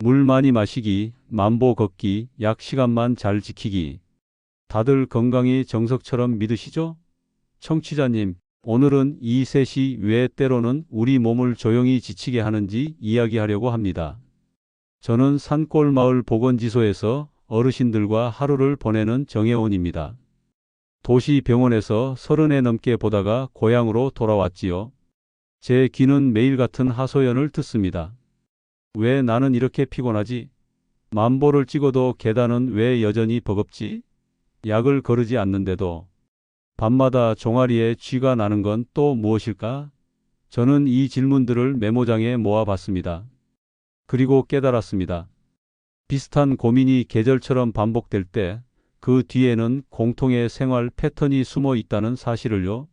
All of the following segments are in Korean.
물 많이 마시기, 만보 걷기, 약 시간만 잘 지키기. 다들 건강이 정석처럼 믿으시죠? 청취자님, 오늘은 이 셋이 왜 때로는 우리 몸을 조용히 지치게 하는지 이야기하려고 합니다. 저는 산골마을 보건지소에서 어르신들과 하루를 보내는 정혜원입니다. 도시 병원에서 30회 넘게 보다가 고향으로 돌아왔지요. 제 귀는 매일 같은 하소연을 듣습니다. 왜 나는 이렇게 피곤하지? 만보를 찍어도 계단은 왜 여전히 버겁지? 약을 거르지 않는데도 밤마다 종아리에 쥐가 나는 건 또 무엇일까? 저는 이 질문들을 메모장에 모아봤습니다. 그리고 깨달았습니다. 비슷한 고민이 계절처럼 반복될 때 그 뒤에는 공통의 생활 패턴이 숨어 있다는 사실을요.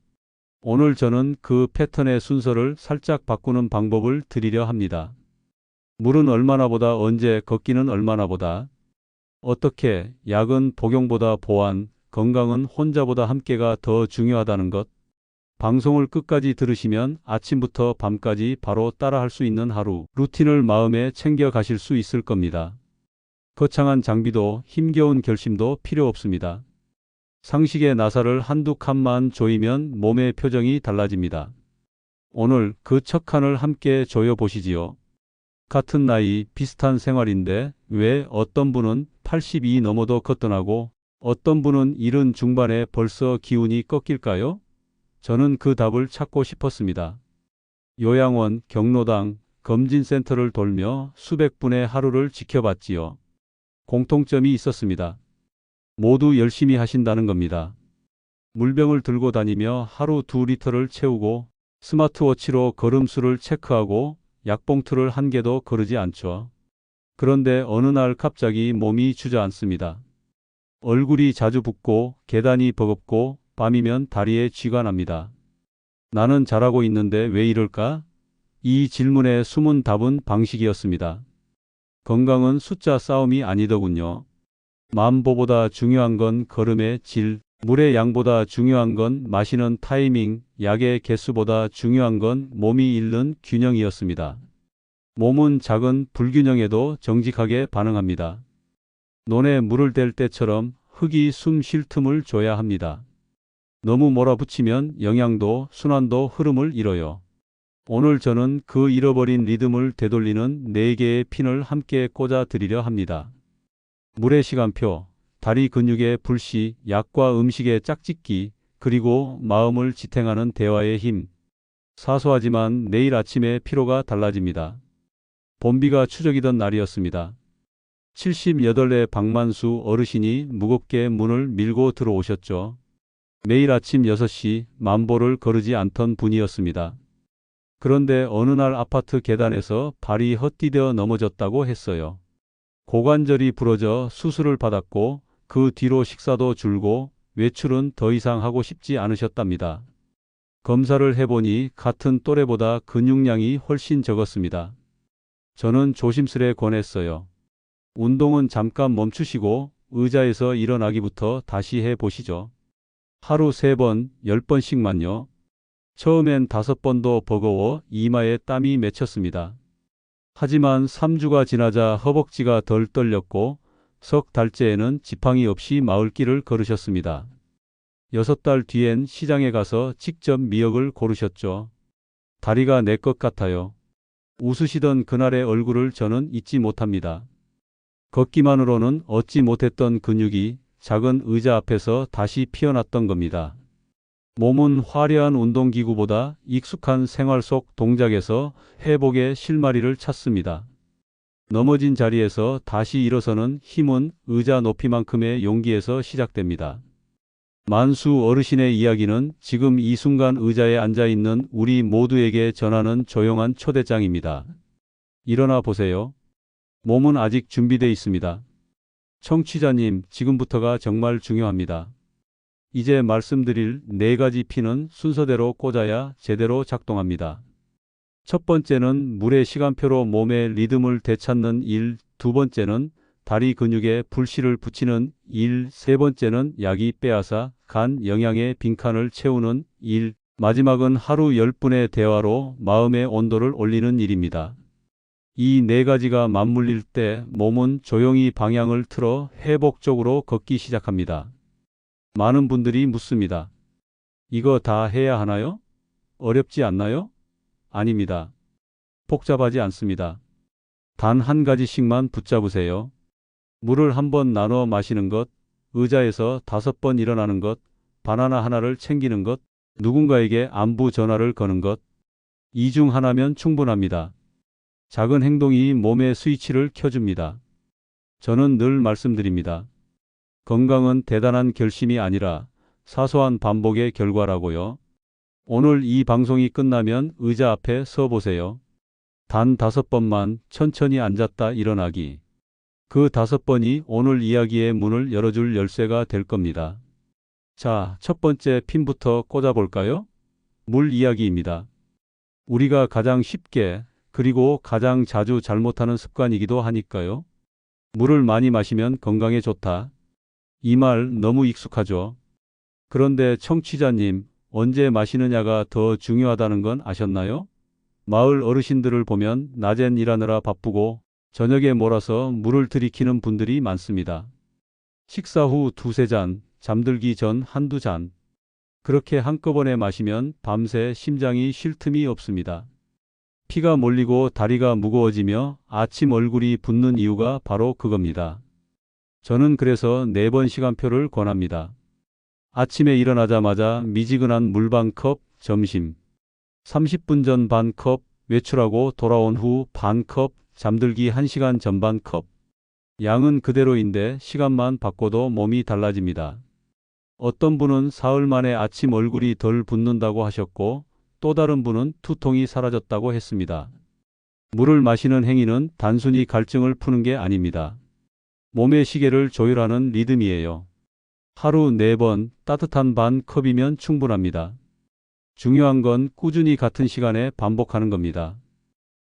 오늘 저는 그 패턴의 순서를 살짝 바꾸는 방법을 드리려 합니다. 물은 얼마나 보다 언제 걷기는 얼마나 보다 어떻게 약은 복용보다 보완, 건강은 혼자보다 함께가 더 중요하다는 것. 방송을 끝까지 들으시면 아침부터 밤까지 바로 따라할 수 있는 하루 루틴을 마음에 챙겨 가실 수 있을 겁니다. 거창한 장비도 힘겨운 결심도 필요 없습니다. 상식의 나사를 한두 칸만 조이면 몸의 표정이 달라집니다. 오늘 그 첫 칸을 함께 조여보시지요. 같은 나이, 비슷한 생활인데 왜 어떤 분은 80이 넘어도 거뜬하고 어떤 분은 70 중반에 벌써 기운이 꺾일까요? 저는 그 답을 찾고 싶었습니다. 요양원, 경로당, 검진센터를 돌며 수백 분의 하루를 지켜봤지요. 공통점이 있었습니다. 모두 열심히 하신다는 겁니다. 물병을 들고 다니며 하루 2리터를 채우고 스마트워치로 걸음수를 체크하고 약봉투를 한 개도 거르지 않죠. 그런데 어느 날 갑자기 몸이 주저앉습니다. 얼굴이 자주 붓고 계단이 버겁고 밤이면 다리에 쥐가 납니다. 나는 잘하고 있는데 왜 이럴까? 이 질문의 숨은 답은 방식이었습니다. 건강은 숫자 싸움이 아니더군요. 만보보다 중요한 건 걸음의 질, 물의 양보다 중요한 건 마시는 타이밍, 약의 개수보다 중요한 건 몸이 잃는 균형이었습니다. 몸은 작은 불균형에도 정직하게 반응합니다. 논에 물을 댈 때처럼 흙이 숨 쉴 틈을 줘야 합니다. 너무 몰아붙이면 영양도, 순환도 흐름을 잃어요. 오늘 저는 그 잃어버린 리듬을 되돌리는 4개의 핀을 함께 꽂아 드리려 합니다. 물의 시간표, 다리 근육의 불씨, 약과 음식의 짝짓기, 그리고 마음을 지탱하는 대화의 힘. 사소하지만 내일 아침에 피로가 달라집니다. 봄비가 추적이던 날이었습니다. 78의 박만수 어르신이 무겁게 문을 밀고 들어오셨죠. 매일 아침 6시 만보를 거르지 않던 분이었습니다. 그런데 어느 날 아파트 계단에서 발이 헛디뎌 넘어졌다고 했어요. 고관절이 부러져 수술을 받았고 그 뒤로 식사도 줄고 외출은 더 이상 하고 싶지 않으셨답니다. 검사를 해보니 같은 또래보다 근육량이 훨씬 적었습니다. 저는 조심스레 권했어요. 운동은 잠깐 멈추시고 의자에서 일어나기부터 다시 해보시죠. 하루 3번, 10번씩만요. 처음엔 5번도 버거워 이마에 땀이 맺혔습니다. 하지만 3주가 지나자 허벅지가 덜 떨렸고 석 달째에는 지팡이 없이 마을길을 걸으셨습니다. 6달 뒤엔 시장에 가서 직접 미역을 고르셨죠. 다리가 내 것 같아요. 웃으시던 그날의 얼굴을 저는 잊지 못합니다. 걷기만으로는 얻지 못했던 근육이 작은 의자 앞에서 다시 피어났던 겁니다. 몸은 화려한 운동기구보다 익숙한 생활 속 동작에서 회복의 실마리를 찾습니다. 넘어진 자리에서 다시 일어서는 힘은 의자 높이만큼의 용기에서 시작됩니다. 만수 어르신의 이야기는 지금 이 순간 의자에 앉아있는 우리 모두에게 전하는 조용한 초대장입니다. 일어나 보세요. 몸은 아직 준비되어 있습니다. 청취자님, 지금부터가 정말 중요합니다. 이제 말씀드릴 4가지 핀은 순서대로 꽂아야 제대로 작동합니다. 첫 번째는 물의 시간표로 몸의 리듬을 되찾는 일, 두 번째는 다리 근육에 불씨를 붙이는 일, 세 번째는 약이 빼앗아 간 영양의 빈칸을 채우는 일, 마지막은 하루 10분의 대화로 마음의 온도를 올리는 일입니다. 이 네 가지가 맞물릴 때 몸은 조용히 방향을 틀어 회복적으로 걷기 시작합니다. 많은 분들이 묻습니다. 이거 다 해야 하나요? 어렵지 않나요? 아닙니다. 복잡하지 않습니다. 단 한 가지씩만 붙잡으세요. 물을 한 번 나눠 마시는 것, 의자에서 5번 일어나는 것, 바나나 하나를 챙기는 것, 누군가에게 안부 전화를 거는 것. 이 중 하나면 충분합니다. 작은 행동이 몸의 스위치를 켜줍니다. 저는 늘 말씀드립니다. 건강은 대단한 결심이 아니라 사소한 반복의 결과라고요. 오늘 이 방송이 끝나면 의자 앞에 서 보세요. 단 5번만 천천히 앉았다 일어나기. 그 5번이 오늘 이야기의 문을 열어줄 열쇠가 될 겁니다. 자, 첫 번째 핀부터 꽂아볼까요? 물 이야기입니다. 우리가 가장 쉽게 그리고 가장 자주 잘못하는 습관이기도 하니까요. 물을 많이 마시면 건강에 좋다. 이 말 너무 익숙하죠? 그런데 청취자님, 언제 마시느냐가 더 중요하다는 건 아셨나요? 마을 어르신들을 보면 낮엔 일하느라 바쁘고 저녁에 몰아서 물을 들이키는 분들이 많습니다. 식사 후 2~3잔, 잠들기 전 1~2잔. 그렇게 한꺼번에 마시면 밤새 심장이 쉴 틈이 없습니다. 피가 몰리고 다리가 무거워지며 아침 얼굴이 붓는 이유가 바로 그겁니다. 저는 그래서 4번 시간표를 권합니다. 아침에 일어나자마자 미지근한 물 반 컵, 점심 30분 전 반 컵, 외출하고 돌아온 후 반 컵, 잠들기 1시간 전 반 컵. 양은 그대로인데 시간만 바꿔도 몸이 달라집니다. 어떤 분은 사흘 만에 아침 얼굴이 덜 붓는다고 하셨고 또 다른 분은 두통이 사라졌다고 했습니다. 물을 마시는 행위는 단순히 갈증을 푸는 게 아닙니다. 몸의 시계를 조율하는 리듬이에요. 하루 4번 따뜻한 반 컵이면 충분합니다. 중요한 건 꾸준히 같은 시간에 반복하는 겁니다.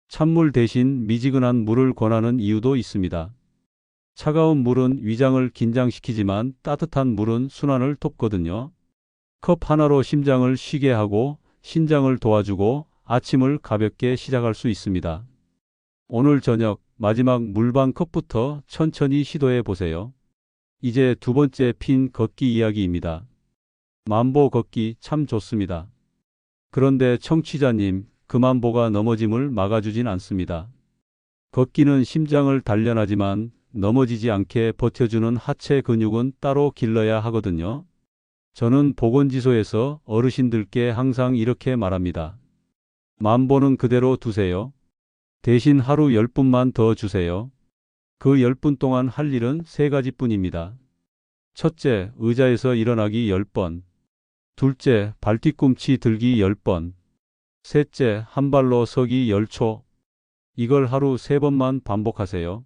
찬물 대신 미지근한 물을 권하는 이유도 있습니다. 차가운 물은 위장을 긴장시키지만 따뜻한 물은 순환을 돕거든요. 컵 하나로 심장을 쉬게 하고 신장을 도와주고 아침을 가볍게 시작할 수 있습니다. 오늘 저녁 마지막 물 반 컵부터 천천히 시도해 보세요. 이제 두 번째 핀 걷기 이야기입니다. 만보 걷기 참 좋습니다. 그런데 청취자님, 그 만보가 넘어짐을 막아주진 않습니다. 걷기는 심장을 단련하지만 넘어지지 않게 버텨주는 하체 근육은 따로 길러야 하거든요. 저는 보건지소에서 어르신들께 항상 이렇게 말합니다. 만보는 그대로 두세요. 대신 하루 10분만 더 주세요. 그 10분 동안 할 일은 3가지뿐입니다. 첫째, 의자에서 일어나기 10번. 둘째, 발 뒤꿈치 들기 10번. 셋째, 한 발로 서기 10초. 이걸 하루 3번만 반복하세요.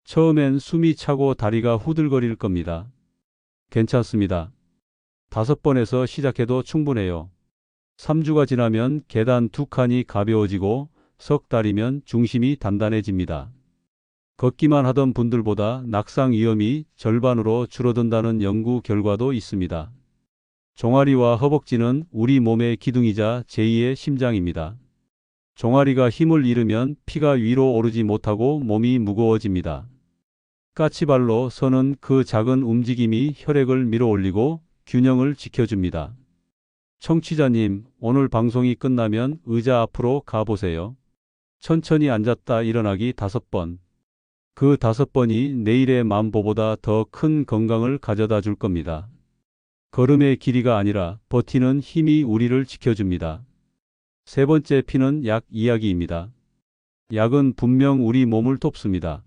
처음엔 숨이 차고 다리가 후들거릴 겁니다. 괜찮습니다. 5번에서 시작해도 충분해요. 3주가 지나면 계단 2칸이 가벼워지고 석 달이면 중심이 단단해집니다. 걷기만 하던 분들보다 낙상 위험이 절반으로 줄어든다는 연구 결과도 있습니다. 종아리와 허벅지는 우리 몸의 기둥이자 제2의 심장입니다. 종아리가 힘을 잃으면 피가 위로 오르지 못하고 몸이 무거워집니다. 까치발로 서는 그 작은 움직임이 혈액을 밀어 올리고 균형을 지켜줍니다. 청취자님, 오늘 방송이 끝나면 의자 앞으로 가보세요. 천천히 앉았다 일어나기 5번. 그 5번이 내일의 만보보다 더 큰 건강을 가져다 줄 겁니다. 걸음의 길이가 아니라 버티는 힘이 우리를 지켜줍니다. 세 번째 P는 약 이야기입니다. 약은 분명 우리 몸을 돕습니다.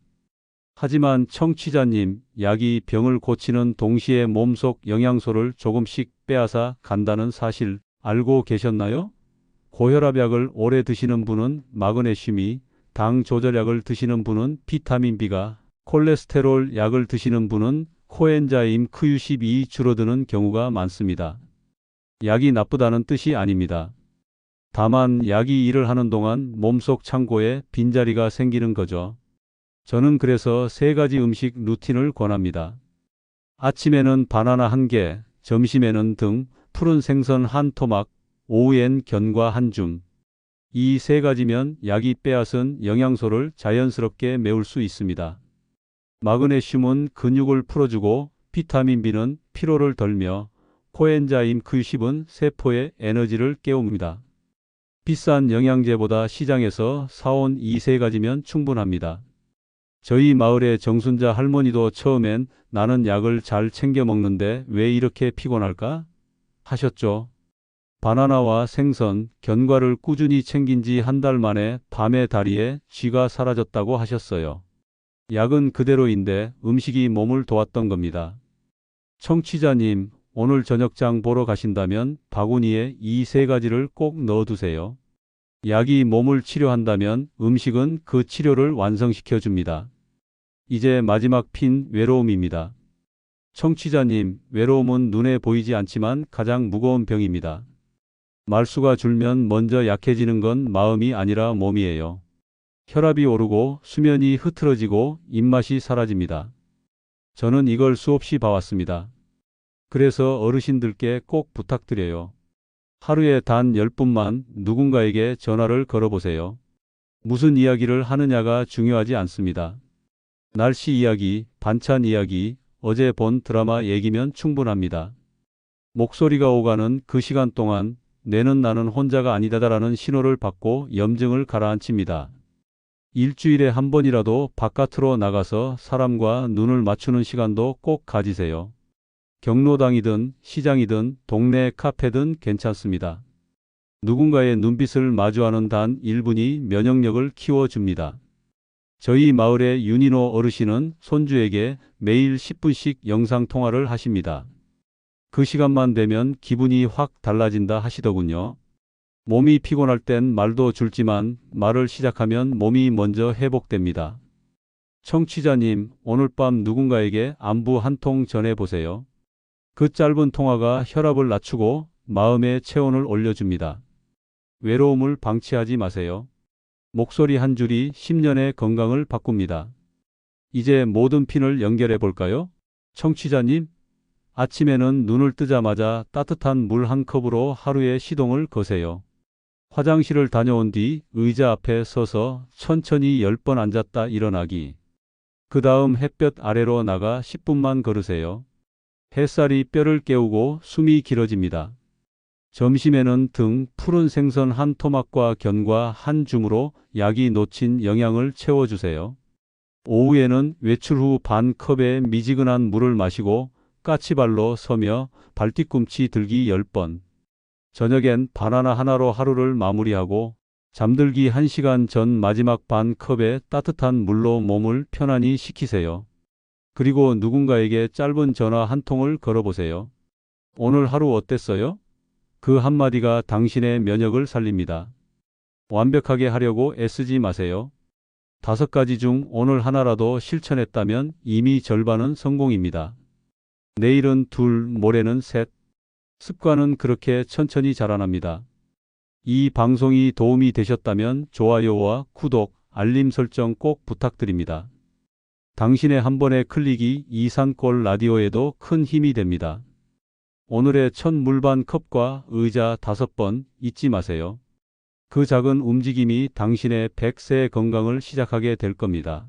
하지만 청취자님, 약이 병을 고치는 동시에 몸속 영양소를 조금씩 빼앗아 간다는 사실 알고 계셨나요? 고혈압약을 오래 드시는 분은 마그네슘이, 당 조절약을 드시는 분은 비타민 B가, 콜레스테롤 약을 드시는 분은 코엔자임 Q12이 줄어드는 경우가 많습니다. 약이 나쁘다는 뜻이 아닙니다. 다만 약이 일을 하는 동안 몸속 창고에 빈자리가 생기는 거죠. 저는 그래서 3가지 음식 루틴을 권합니다. 아침에는 바나나 1개, 점심에는 등, 푸른 생선 1토막, 오후엔 견과 1줌. 이 세 가지면 약이 빼앗은 영양소를 자연스럽게 메울 수 있습니다. 마그네슘은 근육을 풀어주고 비타민 B는 피로를 덜며 코엔자임 Q10은 세포의 에너지를 깨웁니다. 비싼 영양제보다 시장에서 사온 이 세 가지면 충분합니다. 저희 마을의 정순자 할머니도 처음엔 나는 약을 잘 챙겨 먹는데 왜 이렇게 피곤할까? 하셨죠. 바나나와 생선, 견과를 꾸준히 챙긴 지 한 달 만에 밤에 다리에 쥐가 사라졌다고 하셨어요. 약은 그대로인데 음식이 몸을 도왔던 겁니다. 청취자님, 오늘 저녁장 보러 가신다면 바구니에 이 세 가지를 꼭 넣어두세요. 약이 몸을 치료한다면 음식은 그 치료를 완성시켜 줍니다. 이제 마지막 핀 외로움입니다. 청취자님, 외로움은 눈에 보이지 않지만 가장 무거운 병입니다. 말수가 줄면 먼저 약해지는 건 마음이 아니라 몸이에요. 혈압이 오르고 수면이 흐트러지고 입맛이 사라집니다. 저는 이걸 수없이 봐왔습니다. 그래서 어르신들께 꼭 부탁드려요. 하루에 단 10분만 누군가에게 전화를 걸어보세요. 무슨 이야기를 하느냐가 중요하지 않습니다. 날씨 이야기, 반찬 이야기, 어제 본 드라마 얘기면 충분합니다. 목소리가 오가는 그 시간 동안 뇌는 나는 혼자가 아니다라는 신호를 받고 염증을 가라앉힙니다. 일주일에 한 번이라도 바깥으로 나가서 사람과 눈을 맞추는 시간도 꼭 가지세요. 경로당이든 시장이든 동네 카페든 괜찮습니다. 누군가의 눈빛을 마주하는 단 1분이 면역력을 키워줍니다. 저희 마을의 윤인호 어르신은 손주에게 매일 10분씩 영상통화를 하십니다. 그 시간만 되면 기분이 확 달라진다 하시더군요. 몸이 피곤할 땐 말도 줄지만 말을 시작하면 몸이 먼저 회복됩니다. 청취자님, 오늘 밤 누군가에게 안부 한 통 전해보세요. 그 짧은 통화가 혈압을 낮추고 마음의 체온을 올려줍니다. 외로움을 방치하지 마세요. 목소리 한 줄이 10년의 건강을 바꿉니다. 이제 모든 핀을 연결해 볼까요? 청취자님, 아침에는 눈을 뜨자마자 따뜻한 물 한 컵으로 하루의 시동을 거세요. 화장실을 다녀온 뒤 의자 앞에 서서 천천히 10번 앉았다 일어나기. 그 다음 햇볕 아래로 나가 10분만 걸으세요. 햇살이 뼈를 깨우고 숨이 길어집니다. 점심에는 등 푸른 생선 한 토막과 견과 한 줌으로 약이 놓친 영양을 채워주세요. 오후에는 외출 후 반 컵의 미지근한 물을 마시고 까치발로 서며 발뒤꿈치 들기 10번. 저녁엔 바나나 하나로 하루를 마무리하고 잠들기 1시간 전 마지막 반 컵의 따뜻한 물로 몸을 편안히 식히세요. 그리고 누군가에게 짧은 전화 한 통을 걸어보세요. 오늘 하루 어땠어요? 그 한마디가 당신의 면역을 살립니다. 완벽하게 하려고 애쓰지 마세요. 5가지 중 오늘 하나라도 실천했다면 이미 절반은 성공입니다. 내일은 2, 모레는 3. 습관은 그렇게 천천히 자라납니다. 이 방송이 도움이 되셨다면 좋아요와 구독, 알림 설정 꼭 부탁드립니다. 당신의 한 번의 클릭이 이산골 라디오에도 큰 힘이 됩니다. 오늘의 첫 물반 컵과 의자 5번 잊지 마세요. 그 작은 움직임이 당신의 100세의 건강을 시작하게 될 겁니다.